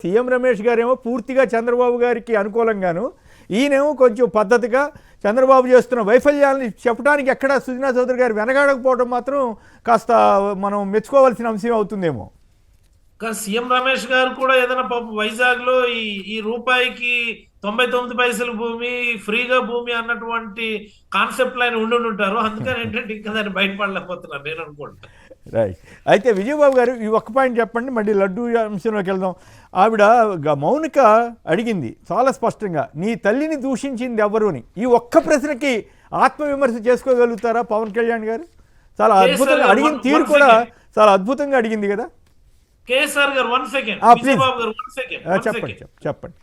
CM Ramesh గారేమో పూర్తిగా చంద్రబాబు గారికి అనుకూలంగాను, ఈయనేమో కొంచెం పద్ధతిగా చంద్రబాబు చేస్తున్న వైఫల్యాలను చెప్పడానికి ఎక్కడ సుజనా చౌదరి గారు వెనకాడకపోవడం మాత్రం కాస్త మనం మెచ్చుకోవాల్సిన అంశం అవుతుందేమో. సీఎం రమేష్ గారు కూడా ఏదైనా వైజాగ్ లో ఈ రూపాయికి 99 పైసలు భూమి ఫ్రీగా భూమి అన్నటువంటి కాన్సెప్ట్ ఆయన ఉంటారు. అందుకని ఏంటంటే ఇంకా దాన్ని బయటపడలేకపోతున్నారు నేను అనుకుంటా. రైట్. అయితే విజయబాబు గారు ఈ ఒక్క పాయింట్ చెప్పండి, మళ్ళీ లడ్డూ అంశంలోకి వెళ్దాం. ఆవిడ మౌనిక అడిగింది చాలా స్పష్టంగా, నీ తల్లిని దూషించింది ఎవరుని. ఈ ఒక్క ప్రశ్నకి ఆత్మవిమర్శ చేసుకోగలుగుతారా పవన్ కళ్యాణ్ గారు? చాలా అద్భుతంగా అడిగిన తీరు కూడా చాలా అద్భుతంగా అడిగింది కదా. కేసీఆర్ గారు 1 సెకండ్, విజయబాబు గారు 1 సెకండ్ చెప్పండి.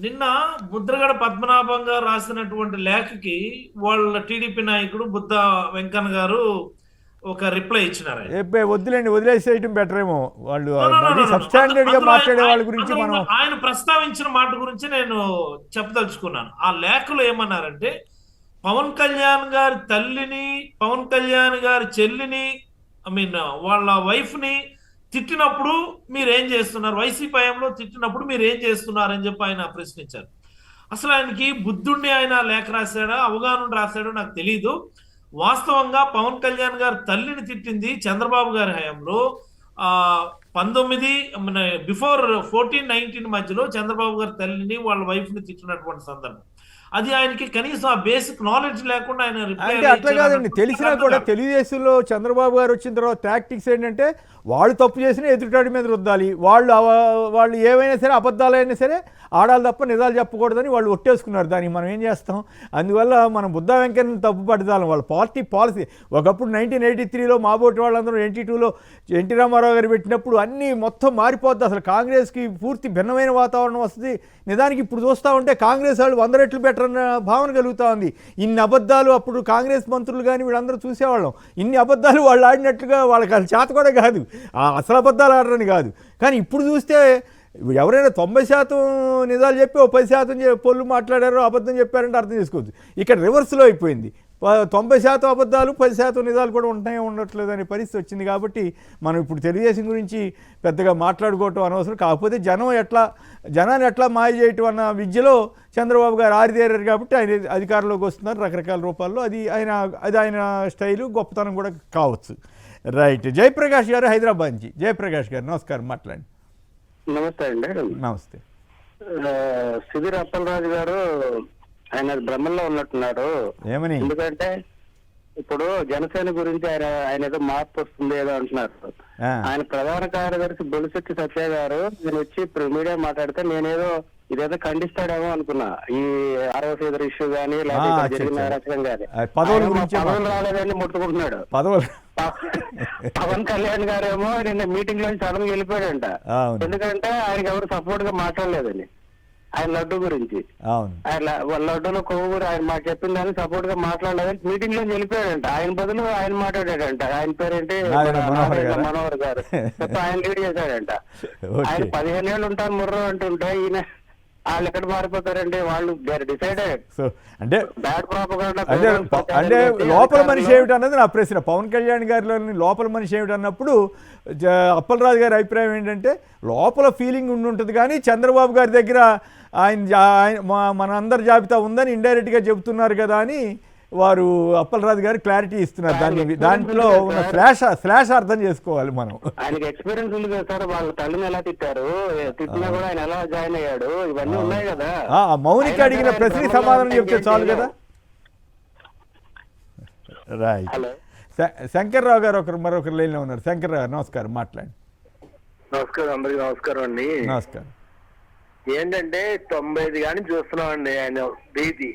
నిన్న ముద్రగడ పద్మనాభం గారు రాసినటువంటి లేఖకి వాళ్ళ టీడీపీ నాయకుడు బుద్ధ వెంకన్న గారు ఒక రిప్లై ఇచ్చినారు. వద్దులేండి, వదిలేసేయటం బెటర్ ఏమో. వాళ్ళు సబ్స్టాండర్డ్ గా మాట్లాడే వాళ్ళ గురించి ఆయన ప్రస్తావించిన మాట గురించి నేను చెప్పదలుచుకున్నాను. ఆ లేఖలో ఏమన్నారంటే, పవన్ కళ్యాణ్ గారి తల్లిని, పవన్ కళ్యాణ్ గారి చెల్లిని, వాళ్ళ వైఫ్ ని తిట్టినప్పుడు మీరేం చేస్తున్నారు, వైసీపీ హయాంలో తిట్టినప్పుడు మీరు ఏం చేస్తున్నారు అని చెప్పి ఆయన ప్రశ్నించారు. అసలు ఆయనకి బుద్ధుడిని ఆయన లేఖ రాశాడా అవగాహన రాశాడో నాకు తెలీదు. వాస్తవంగా పవన్ కళ్యాణ్ గారు తల్లిని తిట్టింది చంద్రబాబు గారి హయాంలో 19 బిఫోర్ 14-19 మధ్యలో చంద్రబాబు గారి తల్లిని వాళ్ళ వైఫ్ ని తిట్టినటువంటి సందర్భం. అది ఆయనకి కనీసం ఆ బేసిక్ నాలెడ్జ్ లేకుండా ఆయన అంటే అట్లా కాదండి, తెలిసినా కూడా తెలుగుదేశంలో చంద్రబాబు గారు వచ్చిన తర్వాత టాక్టిక్స్ ఏంటంటే వాళ్ళు తప్పు చేసినా ఎదుటాడి మీద రుద్దాలి, వాళ్ళు ఏవైనా సరే అబద్ధాలైనా సరే ఆడాలి తప్ప నిజాలు చెప్పకూడదని వాళ్ళు ఒట్టేసుకున్నారు. దానికి మనం ఏం చేస్తాం? అందువల్ల మనం బుద్ధా వెంకన్న తప్పు పడతాం. వాళ్ళ పాలసీ ఒకప్పుడు 1983లో మాబోటి వాళ్ళందరూ 82లో ఎన్టీ రామారావు గారు పెట్టినప్పుడు అన్నీ మొత్తం మారిపోద్ది. అసలు కాంగ్రెస్కి పూర్తి భిన్నమైన వాతావరణం వస్తుంది. నిజానికి ఇప్పుడు చూస్తూ ఉంటే కాంగ్రెస్ వాళ్ళు 100 రెట్లు బెటర్ అన్న భావన కలుగుతూ ఉంది. ఇన్ని అబద్ధాలు అప్పుడు కాంగ్రెస్ మంత్రులు కానీ వీళ్ళందరూ చూసేవాళ్ళం. ఇన్ని అబద్ధాలు వాళ్ళు ఆడినట్లుగా వాళ్ళకి అది చేత కూడా కాదు, అసలు అబద్ధాలు ఆడరని కాదు. కానీ ఇప్పుడు చూస్తే ఎవరైనా 90% నిజాలు చెప్పి 10% పొల్లు మాట్లాడారో అబద్ధం చెప్పారంటే అర్థం చేసుకోవచ్చు. ఇక్కడ రివర్స్లో అయిపోయింది. 90% అబద్ధాలు 10% నిజాలు కూడా ఉండట్లేదు అనే పరిస్థితి వచ్చింది. కాబట్టి మనం ఇప్పుడు తెలుగుదేశం గురించి పెద్దగా మాట్లాడుకోవటం అనవసరం. కాకపోతే జనాన్ని ఎట్లా మాయ చేయటం అన్న విద్యలో చంద్రబాబు గారు ఆరితేరారు కాబట్టి ఆయన అధికారంలోకి వస్తున్నారు రకరకాల రూపాల్లో. అది ఆయన స్టైలు, గొప్పతనం కూడా కావచ్చు. రైట్. జయప్రకాష్ గారు హైదరాబాద్ నుంచి. జయప్రకాష్ గారు నమస్కారం, మాట్లాడండి. నమస్తే అండి. నమస్తే. సుధీర్ అప్పలరాజు గారు ఆయన భ్రమంలో ఉన్నట్టున్నారు. ఏమని? ఎందుకంటే ఇప్పుడు జనసేన గురించి ఆయన ఏదో మార్పు వస్తుంది ఏదో అంటున్నారు. ఆయన ప్రధాన కార్యదర్శి బొలిశెట్టి సత్య గారు నేను వచ్చి ఇప్పుడు మీడియా మాట్లాడితే నేనేదో ఇదేదో ఖండిస్తాడేమో అనుకున్నా. ఈ 6వ ఫీదర్ ఇష్యూ గానీ లేకపోతే జరిగిన రచన గానీ పదవులు రాలేదని ముట్టుకుంటున్నాడు. పవన్ కళ్యాణ్ గారేమో నిన్న మీటింగ్ లోంచి సడన్ గా వెళ్ళిపోయాడంట. ఎందుకంటే ఆయనకి ఎవరు సపోర్ట్ గా మాట్లాడలేదని, ఆయన లడ్డు గురించి. ఆయన లడ్డూలో కొవ్వు ఆయన మాకు చెప్పిన దాన్ని సపోర్ట్ గా మాట్లాడలేదని మీటింగ్ లోంచి వెళ్ళిపోయాడంట. ఆయన బదులు ఆయన మాట్లాడాడంట. ఆయన పేరేంటి, మనోహర్ గారు. ఆయన లీడ్ చేశాడంట. ఆయన 15 ఏళ్ళు ఉంటారు ముర్రో అంటుంటే ఈయన వాళ్ళు ఎక్కడ మారిపోతారండి? వాళ్ళు డిసైడెడ్. సో అంటే లోపల మనిషి ఏమిటి అన్నది నా ప్రశ్న. పవన్ కళ్యాణ్ గారిలోని లోపల మనిషి ఏమిటి అన్నప్పుడు అప్పలరాజు గారి అభిప్రాయం ఏంటంటే లోపల ఫీలింగ్ ఉంటుంది, కానీ చంద్రబాబు గారి దగ్గర మన అందరి జాబితా ఉందని ఇండైరెక్ట్గా చెబుతున్నారు కదా అని వారు అప్పలరాజు గారు క్లారిటీ ఇస్తున్నారు. దాంట్లో ఉన్న ఫ్లాష్ అర్థం చేసుకోవాలి మనం. ఆయనకి ఎక్స్పీరియన్స్ ఉంది కదా సార్. వాళ్ళ తల్లిని ఎలా తిట్టారు, తిట్టినా కూడా ఆయన ఎలా జాయిన్ అయ్యాడు, ఇవన్నీ ఉన్నాయి కదా. మౌనిక అడిగిన ప్రశ్నకి సమాధానం చెప్తే చాలు కదా. రైట్. శంకర్రావు గారు మరొకరు లైన్లో ఉన్నారు. శంకర్రావు గారు నమస్కారం, మాట్లాడండి. నమస్కారం, అందరికి నమస్కారం అండి. నమస్కారం. ఏంటంటే 95 కానీ చూస్తున్నాం అండి ఆయన రీతి,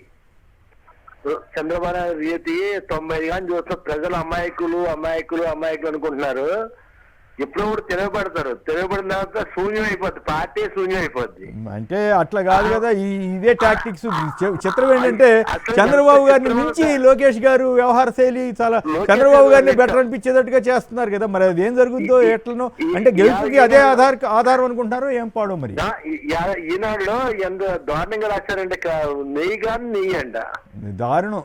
చంద్రబాబు రీతి 95 కానీ చూస్తున్న ప్రజలు అమాయకులు అనుకుంటున్నారు. ఎప్పుడో కూడా తిరగబడతారు. తిరగబడిన తర్వాత శూన్యం అయిపోద్ది, పార్టీ శూన్యం అయిపోద్ది. అంటే అట్లా కాదు కదా, ఇదే టాక్టిక్స్. చిత్రం ఏంటంటే చంద్రబాబు గారిని మించి లోకేష్ గారు వ్యవహార శైలి చాలా చంద్రబాబు గారిని బెటర్ అనిపించేటట్టుగా చేస్తున్నారు కదా. మరి అది ఏం జరుగుతుందో ఎట్లనో, అంటే గెలుపుకి అదే ఆధారం అనుకుంటున్నారో ఏం పాడో మరి. ఈనాడులో ఎంత దారుణంగా రాశారంటే నెయ్యి కానీ నెయ్యి అంట, దారుణం.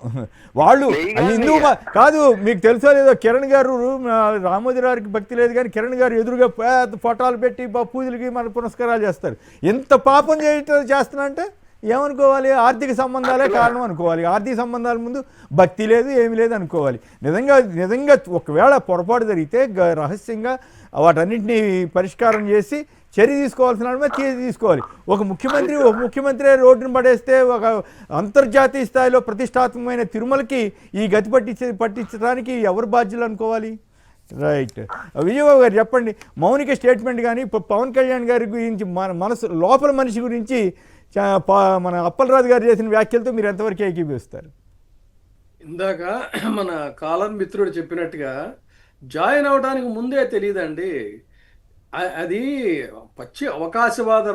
వాళ్ళు హిందూ కాదు, మీకు తెలుసో లేదో కిరణ్ గారు రామోజీరావుకి భక్తి లేదు కానీ కిరణ్ గారు ఎదురుగా పెద్ద ఫోటోలు పెట్టి పూజలకి మన పునస్కారాలు చేస్తారు. ఎంత పాపం చేస్తున్నా అంటే ఏమనుకోవాలి? ఆర్థిక సంబంధాలే కారణం అనుకోవాలి. ఆర్థిక సంబంధాల ముందు భక్తి లేదు, ఏమీ లేదు అనుకోవాలి. నిజంగా ఒకవేళ పొరపాటు జరిగితే రహస్యంగా వాటన్నింటినీ పరిష్కారం చేసి చర్య తీసుకోవాల్సిన తీసుకోవాలి. ఒక ముఖ్యమంత్రి రోడ్డును పడేస్తే ఒక అంతర్జాతీయ స్థాయిలో ప్రతిష్టాత్మకమైన తిరుమలకి ఈ గతి పట్టించడానికి ఎవరు బాధ్యులు అనుకోవాలి? రైట్. విజయబాబు గారు చెప్పండి, మౌనిక స్టేట్మెంట్ కానీ పవన్ కళ్యాణ్ గారి గురించి మనసు లోపల మనిషి గురించి మన అప్పలరాజు గారు చేసిన వ్యాఖ్యలతో మీరు ఎంతవరకు ఏకీభవిస్తారు? ఇందాక మన కాలం మిత్రుడు చెప్పినట్టుగా జాయిన్ అవడానికి ముందే తెలియదండి. అది పచ్చి అవకాశవాద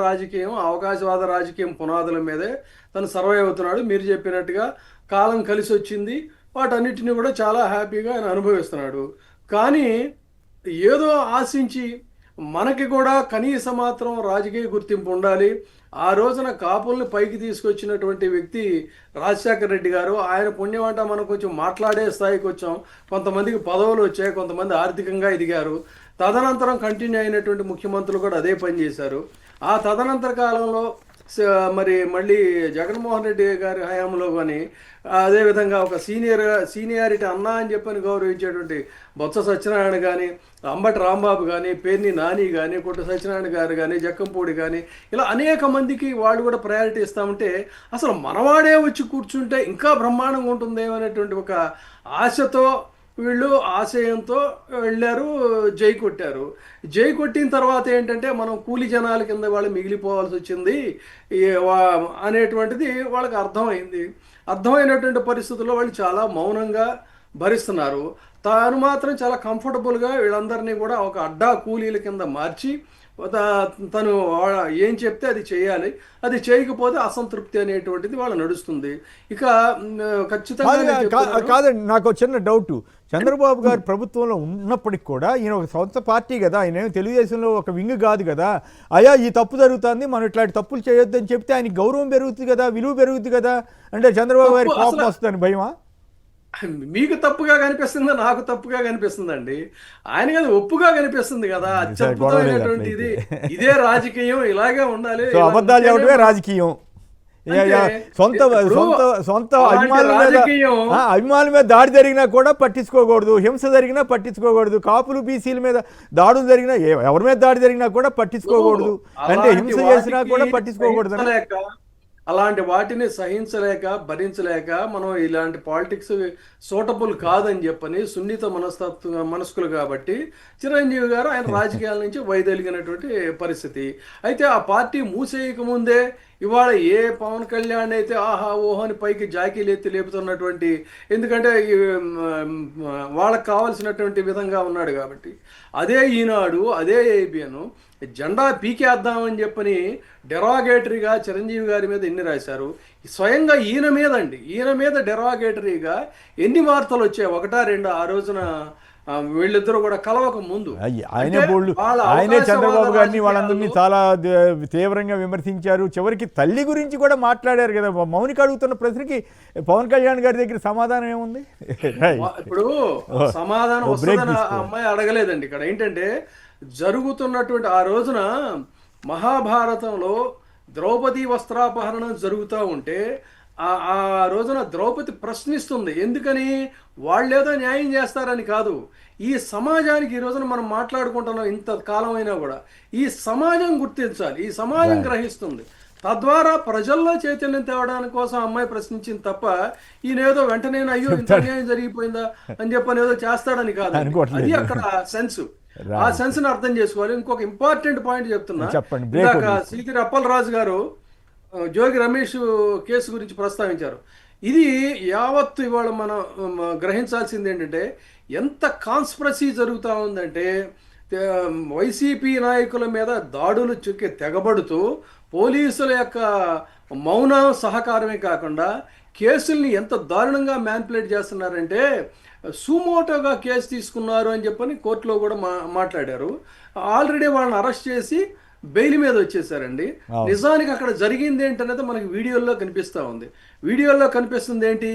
రాజకీయం పునాదుల మీదే తను సర్వే అవుతున్నాడు. మీరు చెప్పినట్టుగా కాలం కలిసి వచ్చింది, వాటన్నిటిని కూడా చాలా హ్యాపీగా ఆయన అనుభవిస్తున్నాడు. కానీ ఏదో ఆశించి మనకి కూడా కనీస మాత్రం రాజకీయ గుర్తింపు ఉండాలి. ఆ రోజున కాపుల్ని పైకి తీసుకొచ్చినటువంటి వ్యక్తి రాజశేఖర రెడ్డి గారు. ఆయన పుణ్యమంట మనం కొంచెం మాట్లాడే స్థాయికి వచ్చాం. కొంతమందికి పదవులు వచ్చాయి, కొంతమంది ఆర్థికంగా ఎదిగారు. తదనంతరం కంటిన్యూ అయినటువంటి ముఖ్యమంత్రులు కూడా అదే పని చేశారు. ఆ తదనంతర కాలంలో మరి మళ్ళీ జగన్మోహన్ రెడ్డి గారి హయాంలో కానీ అదేవిధంగా ఒక సీనియారిటీ అన్నా అని చెప్పని గౌరవించేటువంటి బొత్స సత్యనారాయణ కానీ, అంబటి రాంబాబు కానీ, పేర్ని నాని కానీ, కొట్టు సత్యనారాయణ గారు కానీ, జక్కంపూడి కానీ, ఇలా అనేక మందికి వాళ్ళు కూడా ప్రయారిటీ ఇస్తామంటే అసలు మనవాడే వచ్చి కూర్చుంటే ఇంకా బ్రహ్మాండంగా ఉంటుందేమనేటువంటి ఒక ఆశతో వీళ్ళు ఆశయంతో వెళ్ళారు, జై కొట్టారు. జై కొట్టిన తర్వాత ఏంటంటే మనం కూలి జనాల కింద వాళ్ళు మిగిలిపోవాల్సి వచ్చింది అనేటువంటిది వాళ్ళకి అర్థమైంది. అర్థమైనటువంటి పరిస్థితుల్లో వాళ్ళు చాలా మౌనంగా భరిస్తున్నారు. తాను మాత్రం చాలా కంఫర్టబుల్గా వీళ్ళందరినీ కూడా ఒక అడ్డా కూలీల కింద మార్చి తను ఏం చెప్తే అది చేయాలి, అది చేయకపోతే అసంతృప్తి అనేటువంటిది వాళ్ళు నడుస్తుంది. ఇక ఖచ్చితంగా కాదండి, నాకు చిన్న డౌట్. చంద్రబాబు గారు ప్రభుత్వంలో ఉన్నప్పటికి కూడా ఈయన ఒక సొంత పార్టీ కదా, ఆయన తెలుగుదేశంలో ఒక వింగ్ కాదు కదా. అయ్యా ఈ తప్పు జరుగుతుంది, మనం ఇట్లాంటి తప్పులు చేయొద్దని చెప్తే ఆయన గౌరవం పెరుగుతుంది కదా, విలువ పెరుగుతుంది కదా. అంటే చంద్రబాబు గారి కోపం వస్తుందని భయమా? మీకు తప్పుగా కనిపిస్తుందా, నాకు తప్పుగా కనిపిస్తుందండి. ఆయన కదా ఒప్పుగా కనిపిస్తుంది కదా. అత్యద్భుతమైనటువంటి ఇదే రాజకీయం, ఇలాగే ఉండాలి. అబద్ధాలు చెప్పడమే రాజకీయం. సొంత అభిమానుల మీద దాడి జరిగినా కూడా పట్టించుకోకూడదు, హింస జరిగినా పట్టించుకోకూడదు, కాపులు బీసీల మీద దాడులు జరిగినా, ఎవరి మీద దాడి జరిగినా కూడా పట్టించుకోకూడదు, అంటే హింస చేసినా కూడా పట్టించుకోకూడదు. అలాంటి వాటిని సహించలేక భరించలేక మనం ఇలాంటి పాలిటిక్స్ సూటబుల్ కాదని చెప్పని సున్నిత మనస్కులు కాబట్టి చిరంజీవి గారు ఆయన రాజకీయాల నుంచి వైదొలిగినటువంటి పరిస్థితి. అయితే ఆ పార్టీ మూసేయక ముందే ఇవాళ ఏ పవన్ కళ్యాణ్ అయితే ఆహా ఓహో అని పైకి జాకీలు ఎత్తి లేపుతున్నటువంటి, ఎందుకంటే వాళ్ళకి కావాల్సినటువంటి విధంగా ఉన్నాడు కాబట్టి, అదే ఈనాడు అదే ఏబిఎన్ జెండా పీకేద్దామని చెప్పని డెరాగేటరీగా చిరంజీవి గారి మీద ఎన్ని రాశారు. స్వయంగా ఈయన మీద డెరాగేటరీగా ఎన్ని వార్తలు వచ్చాయి, ఒకటా రెండా ఆ రోజున వీళ్ళిద్దరూ కూడా కలవక ముందు. ఆయనే చంద్రబాబు గారిని వాళ్ళందరినీ చాలా తీవ్రంగా విమర్శించారు. చివరికి తల్లి గురించి కూడా మాట్లాడారు కదా. మౌనిక అడుగుతున్న ప్రశ్నకి పవన్ కళ్యాణ్ గారి దగ్గర సమాధానం ఏముంది? ఇప్పుడు సమాధానం అమ్మాయి అడగలేదండి. ఇక్కడ ఏంటంటే జరుగుతున్నటువంటి ఆ రోజున మహాభారతంలో ద్రౌపది వస్త్రాపహరణం జరుగుతూ ఉంటే ఆ రోజున ద్రౌపది ప్రశ్నిస్తుంది. ఎందుకని? వాళ్ళేదో న్యాయం చేస్తారని కాదు. ఈ సమాజానికి ఈ రోజున మనం మాట్లాడుకుంటున్నాం ఇంత కాలమైనా కూడా ఈ సమాజం గుర్తించాలి, ఈ సమాజం గ్రహిస్తుంది. తద్వారా ప్రజల్లో చైతన్యం తేవడానికి కోసం అమ్మాయి ప్రశ్నించింది తప్ప ఈయనేదో వెంటనే అయ్యో ఇంత అన్యాయం జరిగిపోయిందా అని చెప్పని ఏదో చేస్తాడని కాదు. అది అక్కడ సెన్స్. ఆ సెన్స్ ని అర్థం చేసుకోవాలి. ఇంకొక ఇంపార్టెంట్ పాయింట్ చెప్తున్నా. ఇందాక శ్రీగిరి అప్పలరాజు గారు జోగి రమేష్ కేసు గురించి ప్రస్తావించారు. ఇది యావత్తు ఇవాళ మనం గ్రహించాల్సింది ఏంటంటే ఎంత కాన్స్పిరసీ జరుగుతూ ఉందంటే వైసీపీ నాయకుల మీద దాడులు చుక్కి తెగబడుతూ పోలీసుల యొక్క మౌన సహకారమే కాకుండా కేసుల్ని ఎంత దారుణంగా మ్యానిపులేట్ చేస్తున్నారంటే సుమోటోగా కేసు తీసుకున్నారు అని చెప్పని కోర్టులో కూడా మాట్లాడారు. ఆల్రెడీ వాళ్ళని అరెస్ట్ చేసి బెయిల్ మీద వచ్చేసారండి. నిజానికి అక్కడ జరిగింది ఏంటనేది మనకి వీడియోల్లో కనిపిస్తూ ఉంది. వీడియోల్లో కనిపిస్తుంది ఏంటి,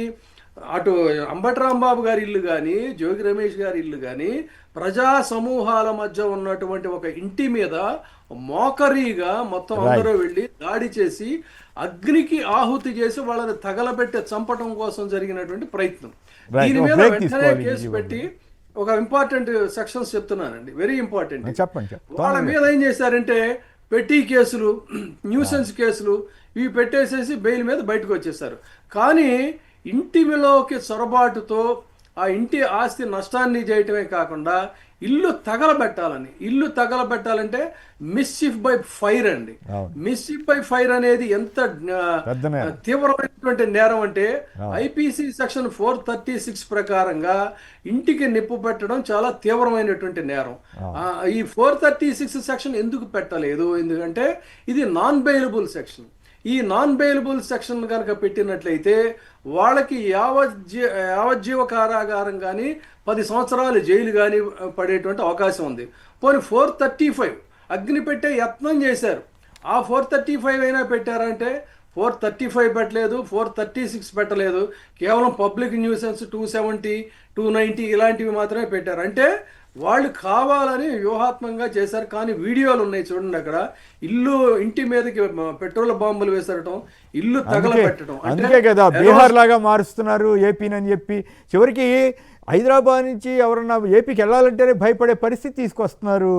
అటు అంబటి రాంబాబు గారి ఇల్లు కానీ జోగి రమేష్ గారి ఇల్లు కానీ ప్రజా సమూహాల మధ్య ఉన్నటువంటి ఒక ఇంటి మీద మోకరీగా మొత్తం అందరూ వెళ్ళి దాడి చేసి అగ్నికి ఆహుతి చేసి వాళ్ళని తగలబెట్టి చంపటం కోసం జరిగినటువంటి ప్రయత్నం. దీని మీద వెంటనే కేసు పెట్టి ఒక ఇంపార్టెంట్ సెక్షన్స్ చెప్తున్నానండి, వెరీ ఇంపార్టెంట్. వాళ్ళ మీద ఏం చేశారంటే పెట్టి కేసులు, న్యూసెన్స్ కేసులు ఇవి పెట్టేసేసి బెయిల్ మీద బయటకు వచ్చేసారు. కానీ ఇంటిలోకి చొరబాటుతో ఆ ఇంటి ఆస్తి నష్టాన్ని చేయటమే కాకుండా ఇల్లు తగలబెట్టాలంటే మిస్చిఫ్ బై ఫైర్ అండి. మిస్చిఫ్ బై ఫైర్ అనేది ఎంత తీవ్రమైనటువంటి నేరం అంటే ఐపీసీ సెక్షన్ 436 ప్రకారంగా ఇంటికి నిప్పు పెట్టడం చాలా తీవ్రమైనటువంటి నేరం. ఈ 436 సెక్షన్ ఎందుకు పెట్టలేదు? ఎందుకంటే ఇది నాన్ బెయిలబుల్ సెక్షన్. ఈ నాన్ బెయిలబుల్ సెక్షన్ కనుక పెట్టినట్లయితే వాళ్ళకి యావజ్జీవ కారాగారం కానీ 10 సంవత్సరాలు జైలు కానీ పడేటువంటి అవకాశం ఉంది. పోనీ 435 అగ్ని పెట్టే యత్నం చేశారు, ఆ 435 అయినా పెట్టారంటే 435 పెట్టలేదు, 436 పెట్టలేదు, కేవలం పబ్లిక్ న్యూసెన్స్ 270, 290 ఇలాంటివి మాత్రమే పెట్టారు. అంటే వాళ్ళు కావాలని వ్యూహాత్మకంగా చేశారు. కానీ వీడియోలు ఉన్నాయి చూడండి, అక్కడ ఇంటి మీదకి పెట్రోల్ బాంబులు వేసరటం, ఇల్లు తగలబెట్టడం. అందుకే కదా బీహార్ లాగా మారుస్తున్నారు ఏపీనని చెప్పి. చివరికి హైదరాబాద్ నుంచి ఎవరన్నా ఏపీకి వెళ్ళాలంటేనే భయపడే పరిస్థితి తీసుకొస్తున్నారు.